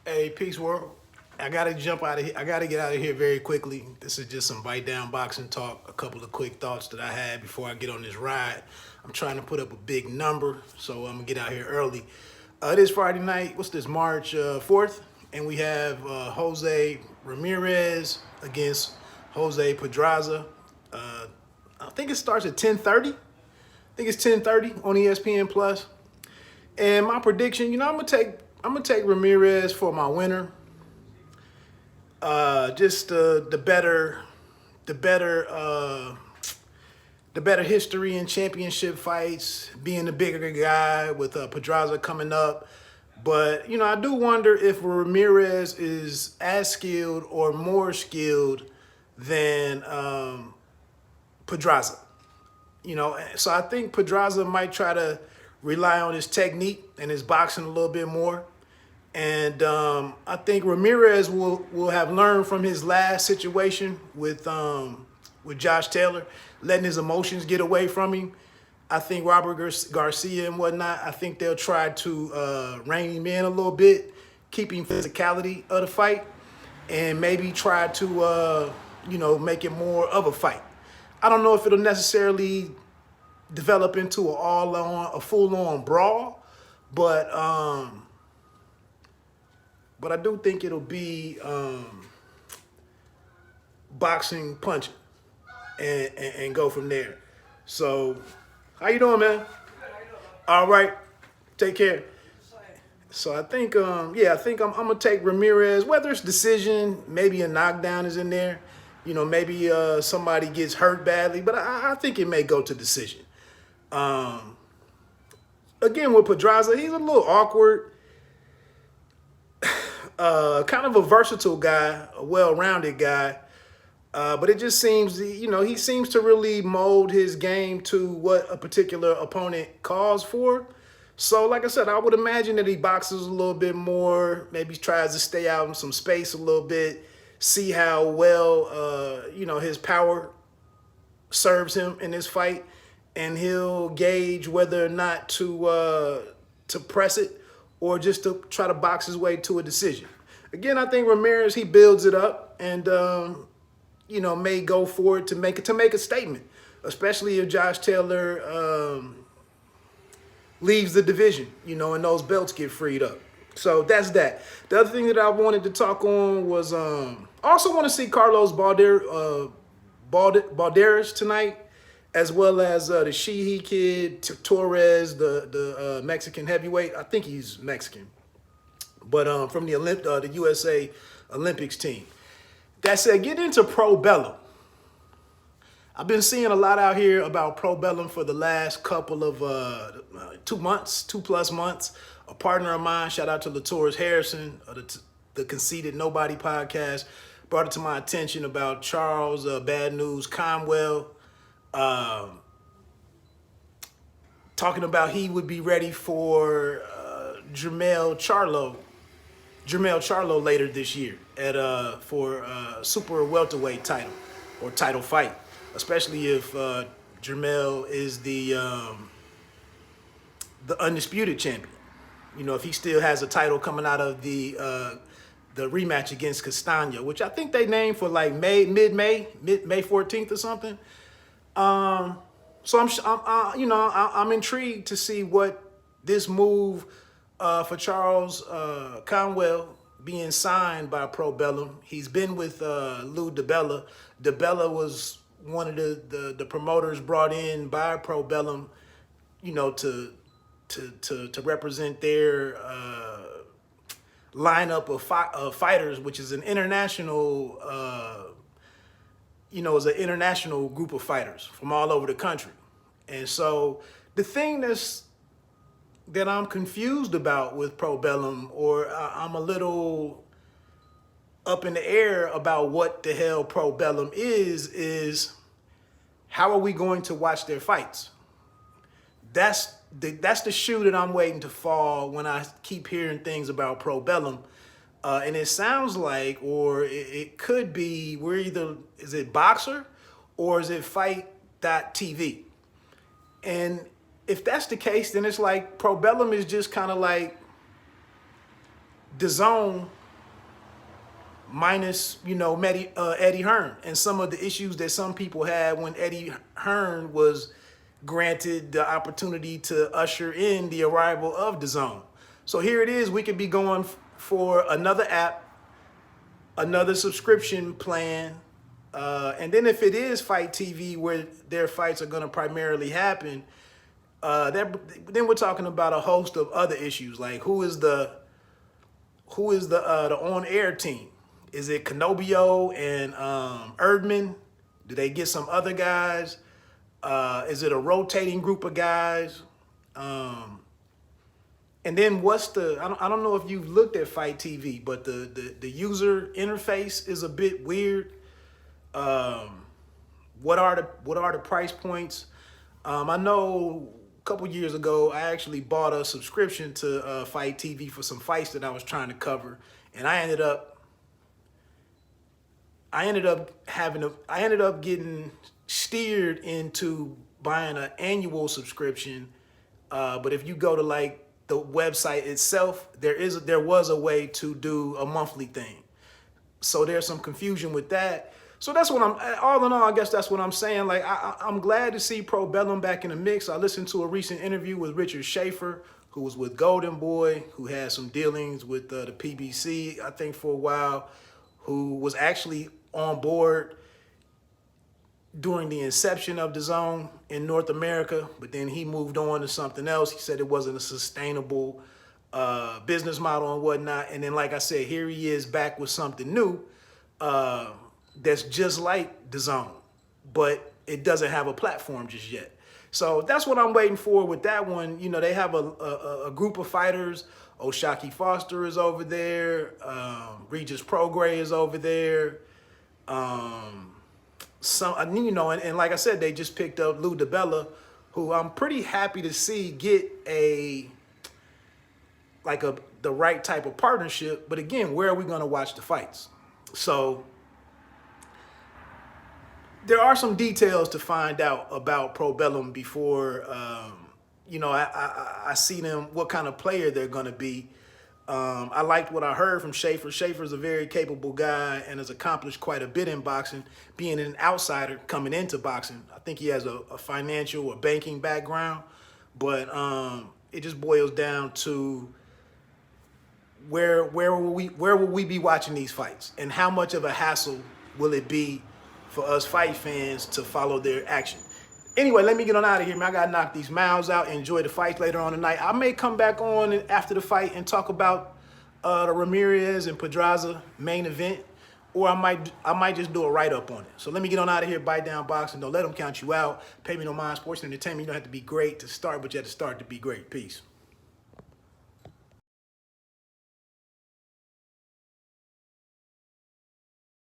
Hey, peace world. I gotta jump out of here. I gotta get out of here very quickly. This is just some bite down boxing talk. A couple of quick thoughts that I had before I get on this ride. I'm trying to put up a big number, so I'm gonna get out here early. It is Friday night. What's this? March 4th, and we have Jose Ramirez against Jose Pedraza. Uh, I think it starts at 10:30. I think it's 10:30 on ESPN Plus. And my prediction, I'm gonna take Ramirez for my winner. Just the better, the better history in championship fights. Being the bigger guy with Pedraza coming up, but I do wonder if Ramirez is as skilled or more skilled than Pedraza. So I think Pedraza might try to rely on his technique and his boxing a little bit more. And I think Ramirez will have learned from his last situation with Josh Taylor, letting his emotions get away from him. I think Robert Garcia and whatnot, I think they'll try to rein him in a little bit, keeping physicality of the fight, and maybe try to make it more of a fight. I don't know if it'll necessarily develop into a full-on brawl, but I do think it'll be boxing, punching, and go from there. So, how you doing, man? All right, take care. So I think, I think I'm gonna take Ramirez. Whether it's decision, maybe a knockdown is in there. Maybe somebody gets hurt badly, but I think it may go to decision. Um, Again, with Pedraza, he's a little awkward. Kind of a versatile guy, a well-rounded guy. But it just seems, he seems to really mold his game to what a particular opponent calls for. So, like I said, I would imagine that he boxes a little bit more, maybe tries to stay out in some space a little bit, see how well, his power serves him in this fight, and he'll gauge whether or not to press it or just to try to box his way to a decision. Again, I think Ramirez, he builds it up and may go for it to make a statement, especially if Josh Taylor leaves the division, and those belts get freed up. So that's that. The other thing that I wanted to talk on was I also want to see Carlos Balderas tonight, as well as the Sheehy kid, Torres, the Mexican heavyweight. I think he's Mexican, but from the USA Olympics team. That said, get into Probellum. I've been seeing a lot out here about Probellum for the last couple of 2+ months. A partner of mine, shout out to LaTorres Harrison of the Conceited Nobody podcast, brought it to my attention about Charles Bad News Conwell, talking about he would be ready for Jermell Charlo later this year for super welterweight title or title fight, especially if Jermell is the undisputed champion. If he still has a title coming out of the rematch against Castagna, which I think they named for like May 14th or something. So I'm intrigued to see what this move for Charles Conwell being signed by Probellum. He's been with Lou DiBella. DiBella was one of the promoters brought in by Probellum, to represent their lineup of fighters, which is an international, is an international group of fighters from all over the country. And so the thing that I'm confused about with Probellum, or I'm a little up in the air about what the hell Probellum is how are we going to watch their fights? That's the shoe that I'm waiting to fall when I keep hearing things about Probellum. And it sounds like, or it could be, is it Boxer or is it Fight.tv? And if that's the case, then it's like Probellum is just kind of like DAZN minus, Eddie Hearn and some of the issues that some people had when Eddie Hearn was granted the opportunity to usher in the arrival of DAZN. So here it is. We could be going for another app, another subscription plan. And then if it is Fight TV where their fights are going to primarily happen, then we're talking about a host of other issues, like who is the on-air team? Is it Canobio and Erdman? Do they get some other guys? Is it a rotating group of guys? And then what's I don't know if you've looked at Fight TV, but the user interface is a bit weird. What are the price points? I know a couple years ago I actually bought a subscription to Fight TV for some fights that I was trying to cover, and I ended up getting steered into buying an annual subscription. But if you go to like the website itself, there was a way to do a monthly thing. So there's some confusion with that. So that's what all in all, I guess that's what I'm saying. Like, I'm glad to see Probellum back in the mix. I listened to a recent interview with Richard Schaefer, who was with Golden Boy, who had some dealings with the PBC, I think, for a while, who was actually on board during the inception of DAZN in North America, but then he moved on to something else. He said it wasn't a sustainable business model and whatnot. And then, like I said, here he is back with something new that's just like DAZN, but it doesn't have a platform just yet. So that's what I'm waiting for with that one. They have a group of fighters. O'Shaquie Foster is over there. Regis Prograis is over there. And like I said, they just picked up Lou DiBella, who I'm pretty happy to see get the right type of partnership. But again, where are we going to watch the fights? So there are some details to find out about Probellum before, I see them, what kind of player they're going to be. I liked what I heard from Schaefer. Schaefer's a very capable guy and has accomplished quite a bit in boxing, being an outsider coming into boxing. I think he has a financial or banking background, but it just boils down to where will we be watching these fights, and how much of a hassle will it be for us fight fans to follow their action. Anyway, let me get on out of here, man. I got to knock these miles out, enjoy the fights later on tonight. I may come back on after the fight and talk about the Ramirez and Pedraza main event, or I might just do a write-up on it. So let me get on out of here. Bite Down Boxing. Don't let them count you out. Pay me no mind. Sports and entertainment. You don't have to be great to start, but you have to start to be great. Peace.